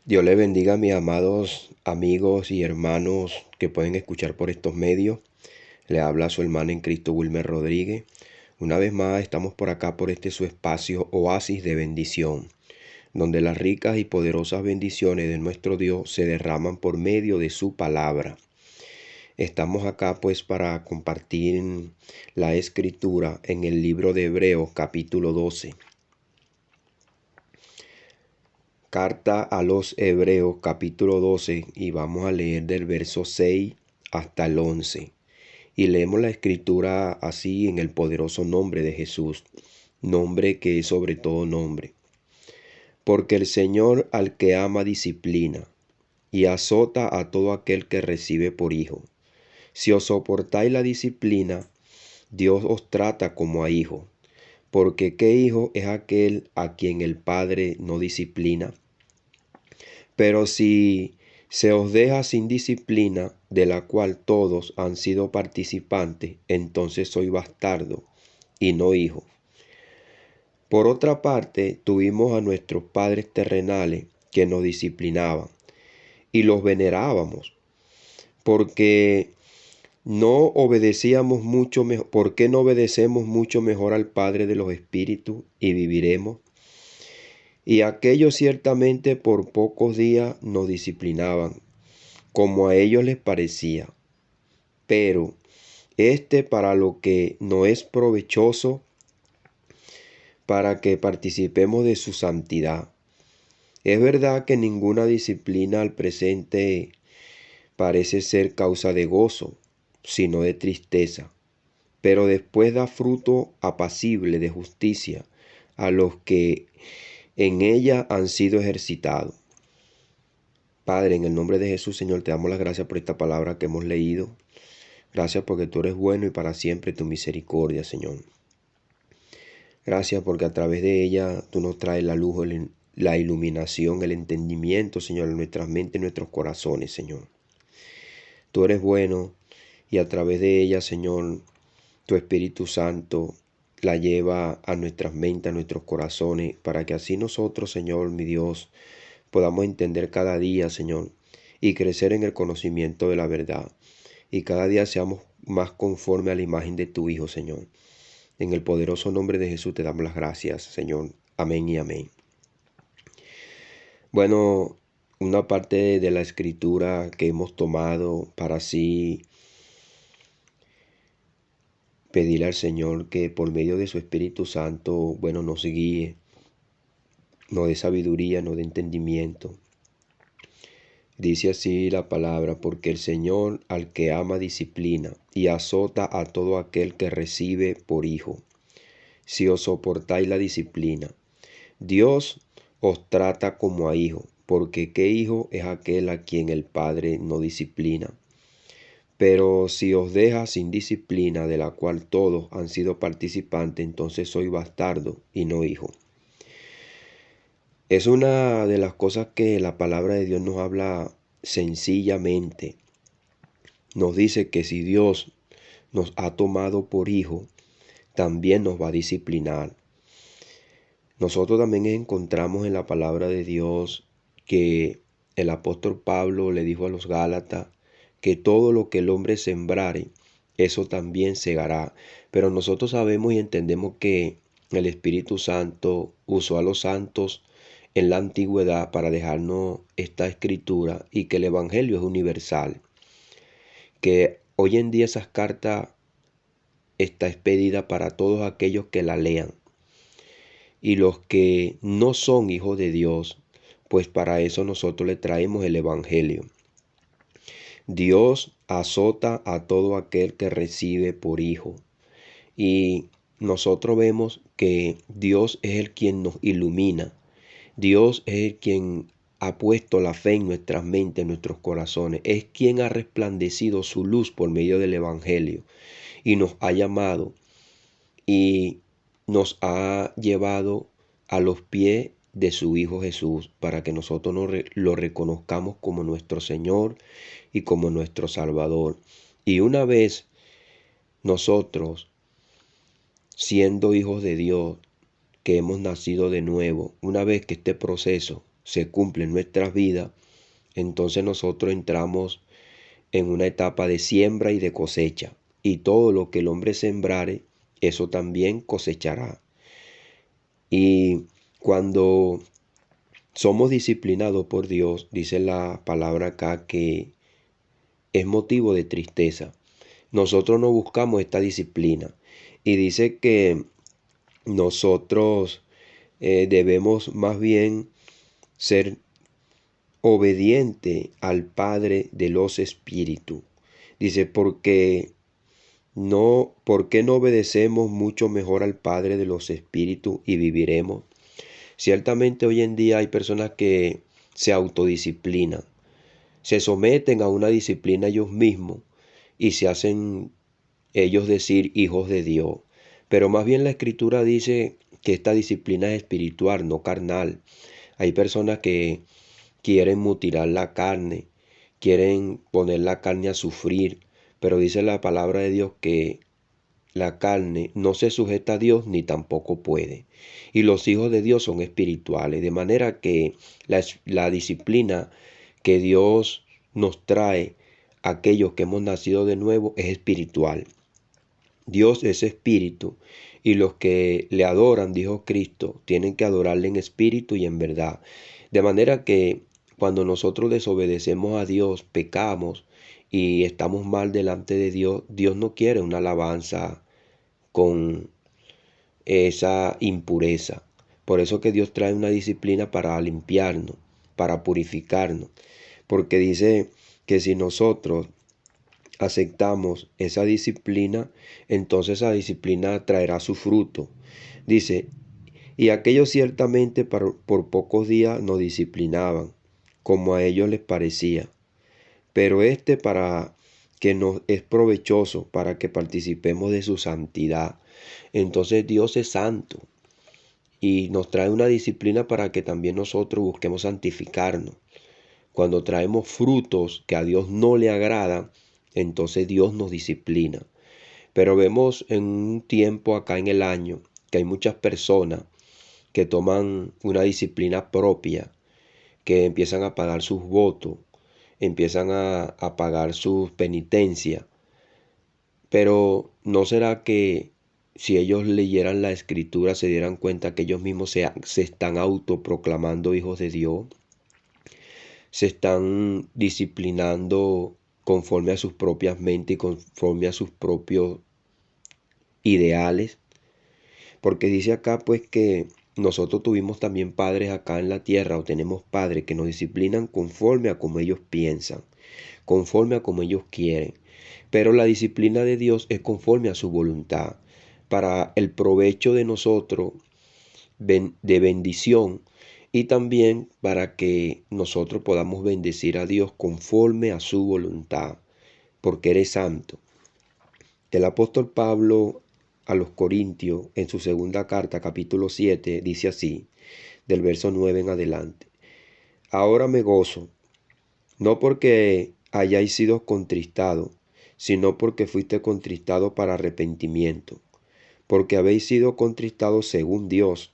Dios le bendiga a mis amados amigos y hermanos que pueden escuchar por estos medios. Le habla su hermano en Cristo, Wilmer Rodríguez. Una vez más estamos por acá por este su espacio Oasis de Bendición, donde las ricas y poderosas bendiciones de nuestro Dios se derraman por medio de su palabra. Estamos acá pues para compartir la escritura en el libro de Hebreos capítulo 12. Carta a los Hebreos capítulo 12 y vamos a leer del verso 6 hasta el 11. Y leemos la escritura así en el poderoso nombre de Jesús, nombre que es sobre todo nombre. Porque el Señor al que ama disciplina y azota a todo aquel que recibe por hijo. Si os soportáis la disciplina, Dios os trata como a hijos. Porque ¿qué hijo es aquel a quien el Padre no disciplina? Pero si se os deja sin disciplina, de la cual todos han sido participantes, entonces sois bastardo y no hijo. Por otra parte, tuvimos a nuestros padres terrenales que nos disciplinaban y los venerábamos, porque no obedecíamos mucho mejor, ¿por qué no obedecemos mucho mejor al Padre de los Espíritus y viviremos? Y aquellos ciertamente por pocos días nos disciplinaban, como a ellos les parecía, pero para lo que no es provechoso, para que participemos de su santidad. Es verdad que ninguna disciplina al presente parece ser causa de gozo, sino de tristeza, pero después da fruto apacible de justicia a los que en ella han sido ejercitados. Padre, en el nombre de Jesús, Señor, te damos las gracias por esta palabra que hemos leído. Gracias porque tú eres bueno y para siempre tu misericordia, Señor. Gracias porque a través de ella tú nos traes la luz, la iluminación, el entendimiento, Señor, en nuestras mentes y nuestros corazones, Señor. Tú eres bueno y a través de ella, Señor, tu Espíritu Santo la lleva a nuestras mentes, a nuestros corazones, para que así nosotros, Señor, mi Dios, podamos entender cada día, Señor, y crecer en el conocimiento de la verdad. Y cada día seamos más conforme a la imagen de tu Hijo, Señor. En el poderoso nombre de Jesús te damos las gracias, Señor. Amén y amén. Bueno, una parte de la escritura que hemos tomado para así pedirle al Señor que por medio de su Espíritu Santo, bueno, nos guíe, nos dé sabiduría, nos dé entendimiento. Dice así la palabra, porque el Señor al que ama disciplina y azota a todo aquel que recibe por hijo. Si os soportáis la disciplina, Dios os trata como a hijo, porque ¿qué hijo es aquel a quien el Padre no disciplina? Pero si os deja sin disciplina, de la cual todos han sido participantes, entonces sois bastardo y no hijo. Es una de las cosas que la palabra de Dios nos habla sencillamente. Nos dice que si Dios nos ha tomado por hijo, también nos va a disciplinar. Nosotros también encontramos en la palabra de Dios que el apóstol Pablo le dijo a los Gálatas que todo lo que el hombre sembrare, eso también segará. Pero nosotros sabemos y entendemos que el Espíritu Santo usó a los santos en la antigüedad para dejarnos esta escritura y que el Evangelio es universal. Que hoy en día esas cartas está expedida para todos aquellos que la lean. Y los que no son hijos de Dios, pues para eso nosotros le traemos el Evangelio. Dios azota a todo aquel que recibe por hijo. Y nosotros vemos que Dios es el quien nos ilumina. Dios es el quien ha puesto la fe en nuestras mentes, en nuestros corazones. Es quien ha resplandecido su luz por medio del Evangelio. Y nos ha llamado y nos ha llevado a los pies de su Hijo Jesús para que nosotros lo reconozcamos como nuestro Señor y como nuestro Salvador. Y una vez nosotros, siendo hijos de Dios, que hemos nacido de nuevo, una vez que este proceso se cumple en nuestras vidas, entonces nosotros entramos en una etapa de siembra y de cosecha. Y todo lo que el hombre sembrare, eso también cosechará. Y cuando somos disciplinados por Dios, dice la palabra acá que es motivo de tristeza. Nosotros no buscamos esta disciplina. Y dice que nosotros debemos más bien ser obediente al Padre de los Espíritus. Dice, ¿por qué no obedecemos mucho mejor al Padre de los Espíritus y viviremos? Ciertamente hoy en día hay personas que se autodisciplinan, se someten a una disciplina ellos mismos y se hacen ellos decir hijos de Dios. Pero más bien la Escritura dice que esta disciplina es espiritual, no carnal. Hay personas que quieren mutilar la carne, quieren poner la carne a sufrir, pero dice la palabra de Dios que la carne no se sujeta a Dios ni tampoco puede. Y los hijos de Dios son espirituales, de manera que la disciplina que Dios nos trae a aquellos que hemos nacido de nuevo es espiritual. Dios es espíritu y los que le adoran, dijo Cristo, tienen que adorarle en espíritu y en verdad. De manera que cuando nosotros desobedecemos a Dios, pecamos y estamos mal delante de Dios, Dios no quiere una alabanza con esa impureza. Por eso que Dios trae una disciplina para limpiarnos, para purificarnos. Porque dice que si nosotros aceptamos esa disciplina, entonces esa disciplina traerá su fruto. Dice, y aquellos ciertamente por pocos días nos disciplinaban, como a ellos les parecía. Pero para que nos es provechoso, para que participemos de su santidad. Entonces Dios es santo y nos trae una disciplina para que también nosotros busquemos santificarnos. Cuando traemos frutos que a Dios no le agradan, entonces Dios nos disciplina. Pero vemos en un tiempo acá en el año que hay muchas personas que toman una disciplina propia, que empiezan a pagar sus votos, empiezan a pagar sus penitencias. Pero ¿no será que si ellos leyeran la Escritura se dieran cuenta que ellos mismos se están autoproclamando hijos de Dios? Se están disciplinando conforme a sus propias mentes y conforme a sus propios ideales. Porque dice acá pues que nosotros tuvimos también padres acá en la tierra, o tenemos padres que nos disciplinan conforme a como ellos piensan, conforme a como ellos quieren. Pero la disciplina de Dios es conforme a su voluntad, para el provecho de nosotros, de bendición, y también para que nosotros podamos bendecir a Dios conforme a su voluntad, porque eres santo. El apóstol Pablo a los Corintios, en su segunda carta, capítulo 7, dice así, del verso 9 en adelante. Ahora me gozo, no porque hayáis sido contristados, sino porque fuiste contristados para arrepentimiento, porque habéis sido contristados según Dios,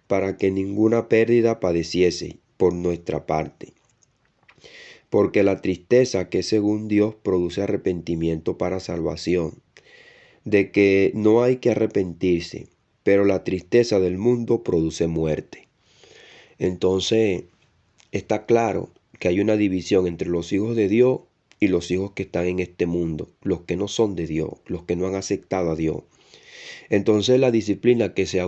para que ninguna pérdida padeciese por nuestra parte. Porque la tristeza que es según Dios produce arrepentimiento para salvación, de que no hay que arrepentirse, pero la tristeza del mundo produce muerte. Entonces, está claro que hay una división entre los hijos de Dios y los hijos que están en este mundo, los que no son de Dios, los que no han aceptado a Dios. Entonces, la disciplina que se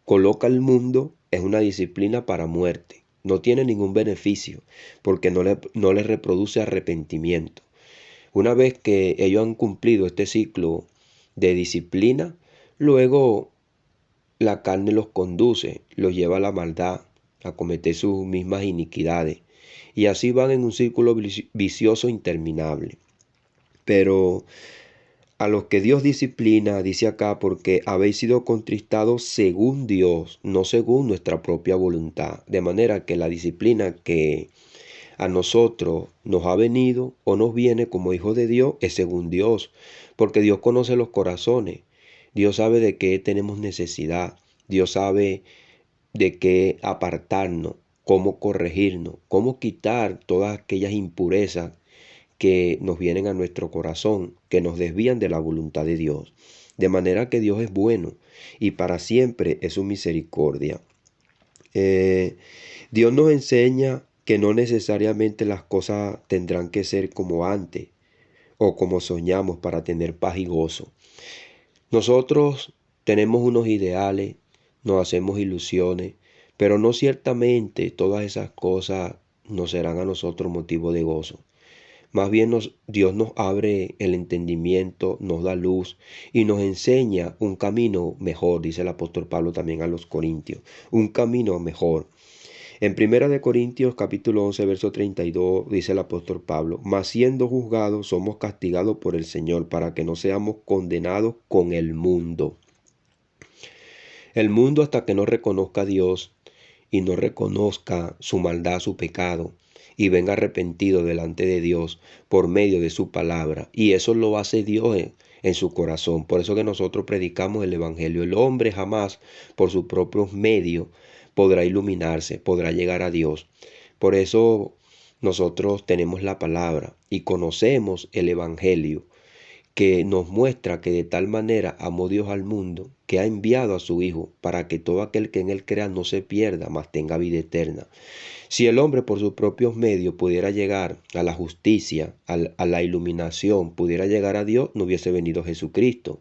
coloca el mundo es una disciplina para muerte. No tiene ningún beneficio porque no le reproduce arrepentimiento. Una vez que ellos han cumplido este ciclo de disciplina, luego la carne los conduce, los lleva a la maldad, a cometer sus mismas iniquidades. Y así van en un círculo vicioso interminable. Pero a los que Dios disciplina, dice acá, porque habéis sido contristados según Dios, no según nuestra propia voluntad. De manera que la disciplina que a nosotros nos ha venido o nos viene como hijos de Dios es según Dios, porque Dios conoce los corazones. Dios sabe de qué tenemos necesidad. Dios sabe de qué apartarnos, cómo corregirnos, cómo quitar todas aquellas impurezas que nos vienen a nuestro corazón, que nos desvían de la voluntad de Dios. De manera que Dios es bueno y para siempre es su misericordia. Dios nos enseña que no necesariamente las cosas tendrán que ser como antes o como soñamos para tener paz y gozo. Nosotros tenemos unos ideales, nos hacemos ilusiones, pero no ciertamente todas esas cosas nos serán a nosotros motivo de gozo. Más bien Dios nos abre el entendimiento, nos da luz y nos enseña un camino mejor, dice el apóstol Pablo también a los Corintios, un camino mejor. En 1 Corintios capítulo 11, verso 32 dice el apóstol Pablo, mas siendo juzgados somos castigados por el Señor para que no seamos condenados con el mundo. El mundo hasta que no reconozca a Dios y no reconozca su maldad, su pecado, y venga arrepentido delante de Dios por medio de su palabra. Y eso lo hace Dios en su corazón. Por eso que nosotros predicamos el Evangelio. El hombre jamás por sus propios medios podrá iluminarse, podrá llegar a Dios. Por eso nosotros tenemos la palabra y conocemos el Evangelio, que nos muestra que de tal manera amó Dios al mundo, que ha enviado a su Hijo, para que todo aquel que en él crea no se pierda, mas tenga vida eterna. Si el hombre por sus propios medios pudiera llegar a la justicia, a la iluminación, pudiera llegar a Dios, no hubiese venido Jesucristo.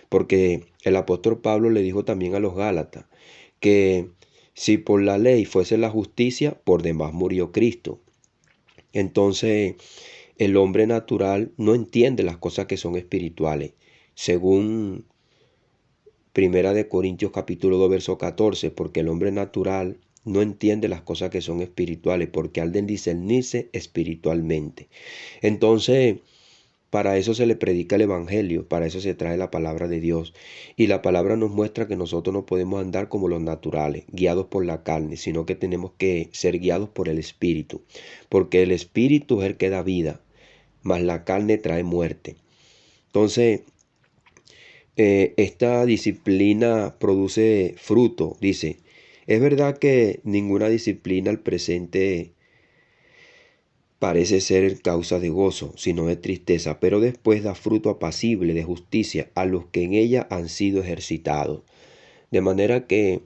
Porque el apóstol Pablo le dijo también a los Gálatas que si por la ley fuese la justicia, por demás murió Cristo. Entonces, el hombre natural no entiende las cosas que son espirituales. Según 1 Corintios capítulo 2, verso 14, porque el hombre natural no entiende las cosas que son espirituales, porque al de discernirse espiritualmente. Entonces, para eso se le predica el Evangelio, para eso se trae la palabra de Dios. Y la palabra nos muestra que nosotros no podemos andar como los naturales, guiados por la carne, sino que tenemos que ser guiados por el Espíritu, porque el Espíritu es el que da vida, mas la carne trae muerte. Entonces, esta disciplina produce fruto, dice. Es verdad que ninguna disciplina al presente parece ser causa de gozo, sino de tristeza, pero después da fruto apacible de justicia a los que en ella han sido ejercitados. De manera que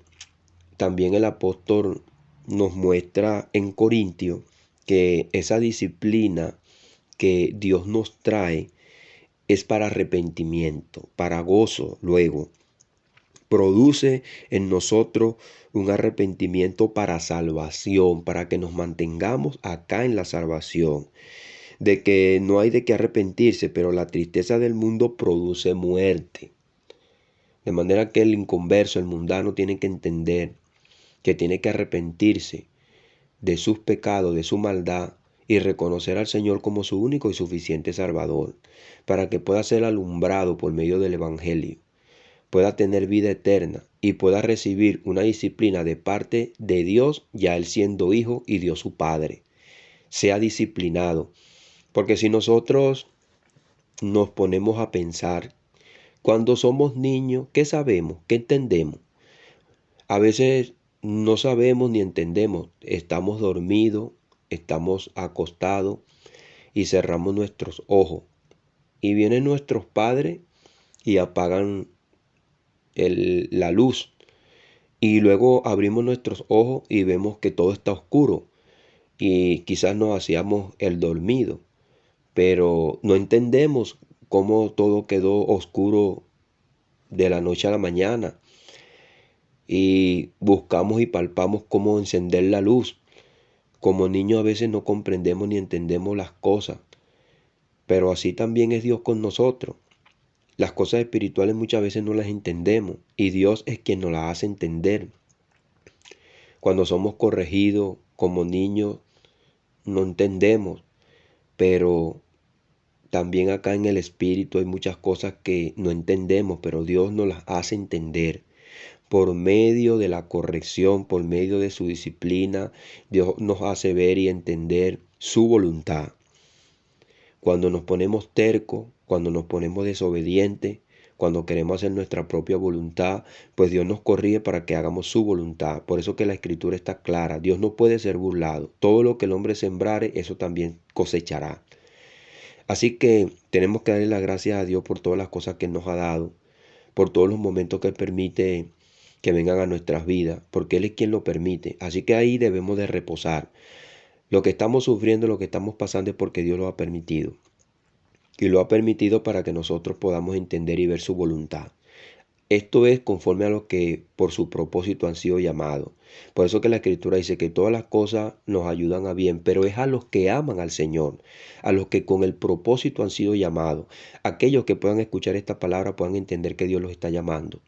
también el apóstol nos muestra en Corintios que esa disciplina que Dios nos trae es para arrepentimiento, para gozo luego. Produce en nosotros un arrepentimiento para salvación, para que nos mantengamos acá en la salvación. De que no hay de qué arrepentirse, pero la tristeza del mundo produce muerte. De manera que el inconverso, el mundano, tiene que entender que tiene que arrepentirse de sus pecados, de su maldad, y reconocer al Señor como su único y suficiente Salvador, para que pueda ser alumbrado por medio del Evangelio, pueda tener vida eterna y pueda recibir una disciplina de parte de Dios, ya él siendo hijo y Dios su Padre. Sea disciplinado. Porque si nosotros nos ponemos a pensar, cuando somos niños, ¿qué sabemos? ¿Qué entendemos? A veces no sabemos ni entendemos. Estamos dormidos, estamos acostados y cerramos nuestros ojos. Y vienen nuestros padres y apagan la luz. Y luego abrimos nuestros ojos y vemos que todo está oscuro. Y quizás nos hacíamos el dormido, pero no entendemos cómo todo quedó oscuro de la noche a la mañana. Y buscamos y palpamos cómo encender la luz. Como niños a veces no comprendemos ni entendemos las cosas, pero así también es Dios con nosotros. Las cosas espirituales muchas veces no las entendemos y Dios es quien nos las hace entender. Cuando somos corregidos como niños no entendemos, pero también acá en el espíritu hay muchas cosas que no entendemos, pero Dios nos las hace entender. Por medio de la corrección, por medio de su disciplina, Dios nos hace ver y entender su voluntad. Cuando nos ponemos tercos, cuando nos ponemos desobedientes, cuando queremos hacer nuestra propia voluntad, pues Dios nos corrige para que hagamos su voluntad. Por eso que la Escritura está clara. Dios no puede ser burlado. Todo lo que el hombre sembrare, eso también cosechará. Así que tenemos que darle las gracias a Dios por todas las cosas que Él nos ha dado, por todos los momentos que Él permite que vengan a nuestras vidas, porque Él es quien lo permite. Así que ahí debemos de reposar. Lo que estamos sufriendo, lo que estamos pasando es porque Dios lo ha permitido. Y lo ha permitido para que nosotros podamos entender y ver su voluntad. Esto es conforme a lo que por su propósito han sido llamados. Por eso que la Escritura dice que todas las cosas nos ayudan a bien, pero es a los que aman al Señor, a los que con el propósito han sido llamados. Aquellos que puedan escuchar esta palabra puedan entender que Dios los está llamando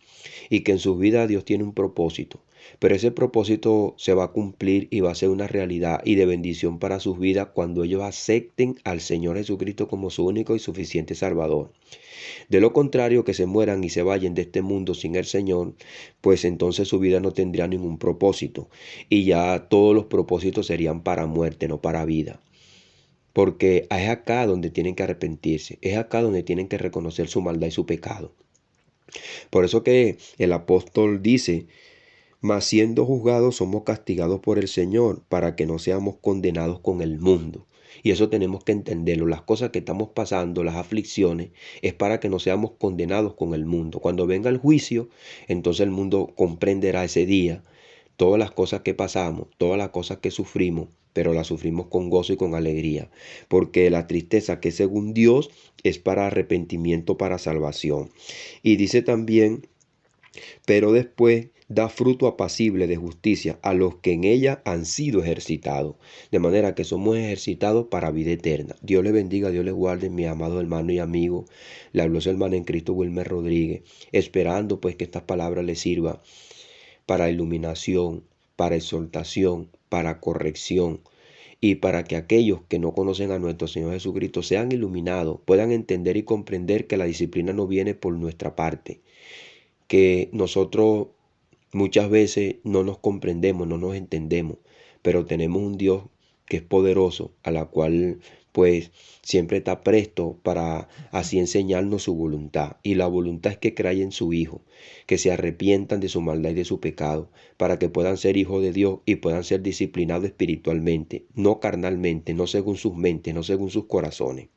y que en sus vidas Dios tiene un propósito. Pero ese propósito se va a cumplir y va a ser una realidad y de bendición para sus vidas cuando ellos acepten al Señor Jesucristo como su único y suficiente Salvador. De lo contrario, que se mueran y se vayan de este mundo sin el Señor, pues entonces su vida no tendría ningún propósito y ya todos los propósitos serían para muerte, no para vida. Porque es acá donde tienen que arrepentirse, es acá donde tienen que reconocer su maldad y su pecado. Por eso que el apóstol dice: mas siendo juzgados somos castigados por el Señor para que no seamos condenados con el mundo. Y eso tenemos que entenderlo. Las cosas que estamos pasando, las aflicciones, es para que no seamos condenados con el mundo. Cuando venga el juicio, entonces el mundo comprenderá ese día todas las cosas que pasamos, todas las cosas que sufrimos, pero las sufrimos con gozo y con alegría. Porque la tristeza que según Dios es para arrepentimiento, para salvación. Y dice también: pero después da fruto apacible de justicia a los que en ella han sido ejercitados. De manera que somos ejercitados para vida eterna. Dios les bendiga, Dios les guarde, mi amado hermano y amigo. Le habló su hermano en Cristo, Wilmer Rodríguez, esperando pues que estas palabras les sirvan para iluminación, para exhortación, para corrección, y para que aquellos que no conocen a nuestro Señor Jesucristo sean iluminados, puedan entender y comprender que la disciplina no viene por nuestra parte, que nosotros muchas veces no nos comprendemos, no nos entendemos, pero tenemos un Dios que es poderoso, a la cual pues siempre está presto para así enseñarnos su voluntad. Y la voluntad es que crean en su Hijo, que se arrepientan de su maldad y de su pecado, para que puedan ser hijos de Dios y puedan ser disciplinados espiritualmente, no carnalmente, no según sus mentes, no según sus corazones.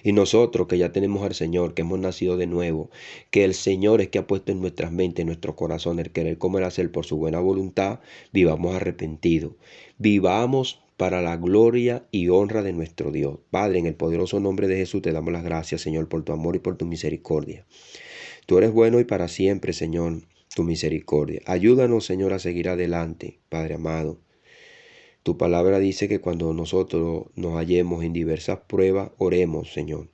Y nosotros que ya tenemos al Señor, que hemos nacido de nuevo, que el Señor es que ha puesto en nuestras mentes, en nuestros corazones, el querer comer hacer por su buena voluntad, vivamos arrepentidos. Vivamos para la gloria y honra de nuestro Dios. Padre, en el poderoso nombre de Jesús te damos las gracias, Señor, por tu amor y por tu misericordia. Tú eres bueno y para siempre, Señor, tu misericordia. Ayúdanos, Señor, a seguir adelante, Padre amado. Tu palabra dice que cuando nosotros nos hallemos en diversas pruebas, oremos, Señor.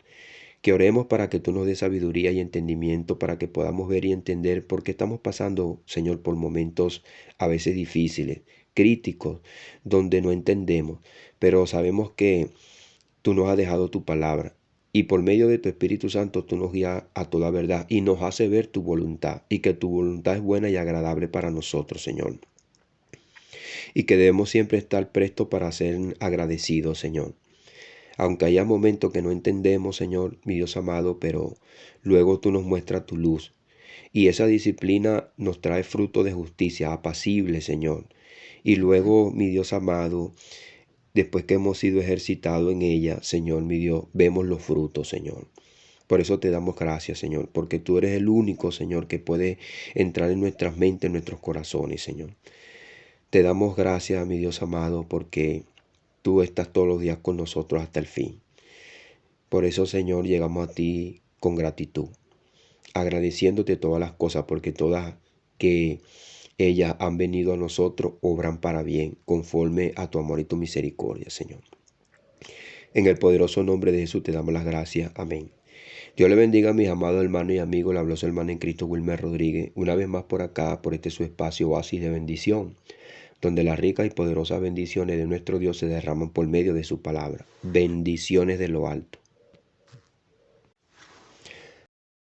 Que oremos para que tú nos des sabiduría y entendimiento, para que podamos ver y entender por qué estamos pasando, Señor, por momentos a veces difíciles, críticos, donde no entendemos. Pero sabemos que tú nos has dejado tu palabra. Y por medio de tu Espíritu Santo tú nos guías a toda verdad y nos hace ver tu voluntad. Y que tu voluntad es buena y agradable para nosotros, Señor. Y que debemos siempre estar prestos para ser agradecidos, Señor. Aunque haya momentos que no entendemos, Señor, mi Dios amado, pero luego tú nos muestras tu luz. Y esa disciplina nos trae fruto de justicia, apacible, Señor. Y luego, mi Dios amado, después que hemos sido ejercitados en ella, Señor, mi Dios, vemos los frutos, Señor. Por eso te damos gracias, Señor, porque tú eres el único, Señor, que puede entrar en nuestras mentes, en nuestros corazones, Señor. Te damos gracias, mi Dios amado, porque tú estás todos los días con nosotros hasta el fin. Por eso, Señor, llegamos a ti con gratitud, agradeciéndote todas las cosas, porque todas que ellas han venido a nosotros obran para bien, conforme a tu amor y tu misericordia, Señor. En el poderoso nombre de Jesús te damos las gracias. Amén. Dios le bendiga a mis amados hermanos y amigos. Le habló su hermano en Cristo, Wilmer Rodríguez, una vez más por acá, por este su espacio oasis de bendición, donde las ricas y poderosas bendiciones de nuestro Dios se derraman por medio de su palabra. Bendiciones de lo alto.